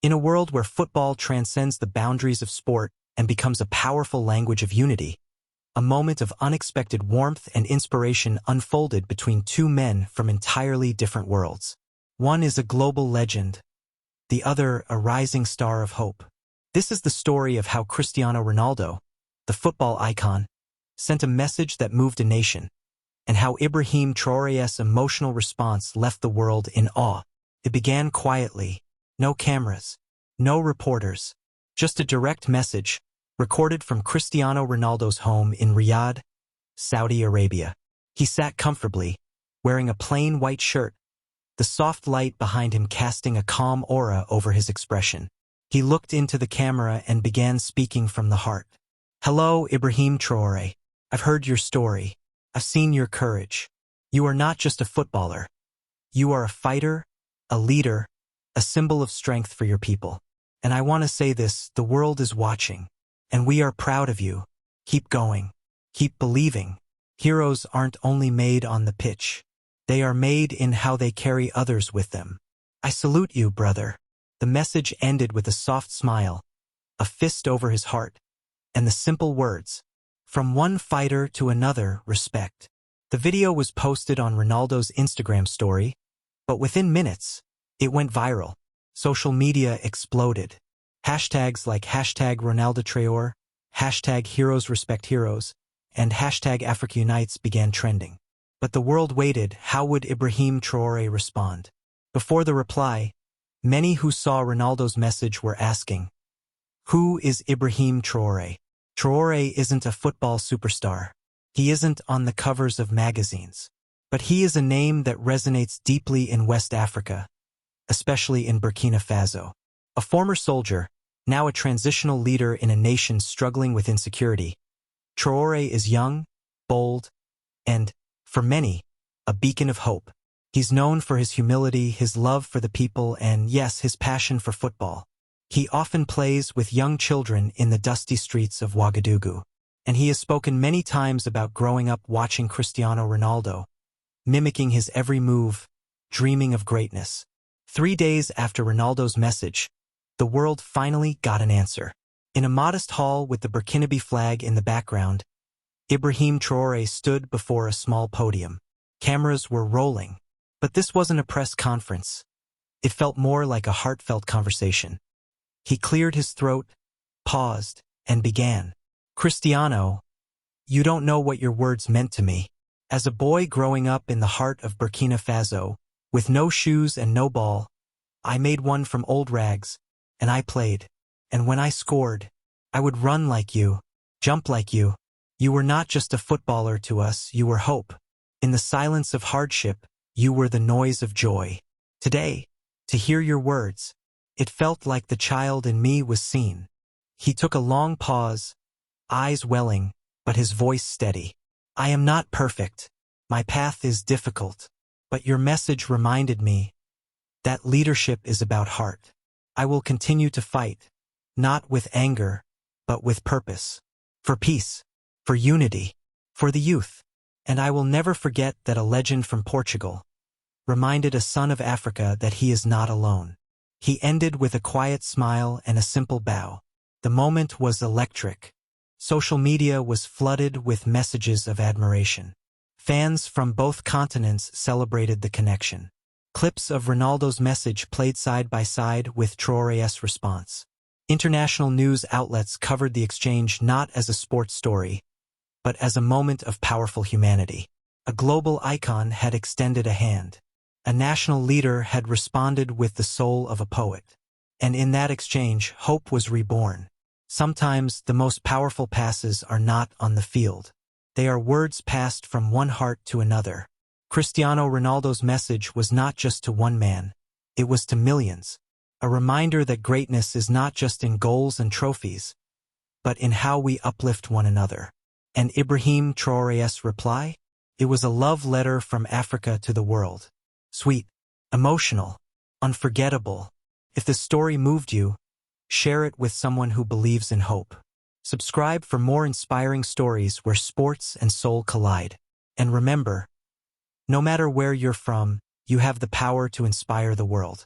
In a world where football transcends the boundaries of sport and becomes a powerful language of unity, a moment of unexpected warmth and inspiration unfolded between two men from entirely different worlds. One is a global legend, the other a rising star of hope. This is the story of how Cristiano Ronaldo, the football icon, sent a message that moved a nation, and how Ibrahim Traoré's emotional response left the world in awe. It began quietly, no cameras, no reporters, just a direct message, recorded from Cristiano Ronaldo's home in Riyadh, Saudi Arabia. He sat comfortably, wearing a plain white shirt, the soft light behind him casting a calm aura over his expression. He looked into the camera and began speaking from the heart. "Hello, Ibrahim Traoré. I've heard your story. I've seen your courage. You are not just a footballer. You are a fighter, a leader, a symbol of strength for your people. And I want to say this, the world is watching, and we are proud of you. Keep going. Keep believing. Heroes aren't only made on the pitch. They are made in how they carry others with them. I salute you, brother." The message ended with a soft smile, a fist over his heart, and the simple words, "From one fighter to another, respect." The video was posted on Ronaldo's Instagram story, but within minutes, it went viral. Social media exploded. Hashtags like #RonaldoTraore, #HeroesRespectHeroes, and #AfricaUnites began trending. But the world waited. How would Ibrahim Traoré respond? Before the reply, many who saw Ronaldo's message were asking, who is Ibrahim Traoré? Traoré isn't a football superstar. He isn't on the covers of magazines. But he is a name that resonates deeply in West Africa, especially in Burkina Faso. A former soldier, now a transitional leader in a nation struggling with insecurity, Traoré is young, bold, and, for many, a beacon of hope. He's known for his humility, his love for the people, and yes, his passion for football. He often plays with young children in the dusty streets of Ouagadougou, and he has spoken many times about growing up watching Cristiano Ronaldo, mimicking his every move, dreaming of greatness. 3 days after Ronaldo's message, the world finally got an answer. In a modest hall with the Burkinabe flag in the background, Ibrahim Traoré stood before a small podium. Cameras were rolling. But this wasn't a press conference. It felt more like a heartfelt conversation. He cleared his throat, paused, and began. "Cristiano, you don't know what your words meant to me. As a boy growing up in the heart of Burkina Faso, with no shoes and no ball, I made one from old rags, and I played. And when I scored, I would run like you, jump like you. You were not just a footballer to us, you were hope. In the silence of hardship, you were the noise of joy. Today, to hear your words, it felt like the child in me was seen." He took a long pause, eyes welling, but his voice steady. "I am not perfect. My path is difficult. But your message reminded me that leadership is about heart. I will continue to fight, not with anger, but with purpose. For peace, for unity, for the youth. And I will never forget that a legend from Portugal reminded a son of Africa that he is not alone." He ended with a quiet smile and a simple bow. The moment was electric. Social media was flooded with messages of admiration. Fans from both continents celebrated the connection. Clips of Ronaldo's message played side by side with Traoré's response. International news outlets covered the exchange not as a sports story, but as a moment of powerful humanity. A global icon had extended a hand. A national leader had responded with the soul of a poet. And in that exchange, hope was reborn. Sometimes the most powerful passes are not on the field. They are words passed from one heart to another. Cristiano Ronaldo's message was not just to one man. It was to millions. A reminder that greatness is not just in goals and trophies, but in how we uplift one another. And Ibrahim Traoré's reply? It was a love letter from Africa to the world. Sweet, emotional, unforgettable. If the story moved you, share it with someone who believes in hope. Subscribe for more inspiring stories where sports and soul collide. And remember, no matter where you're from, you have the power to inspire the world.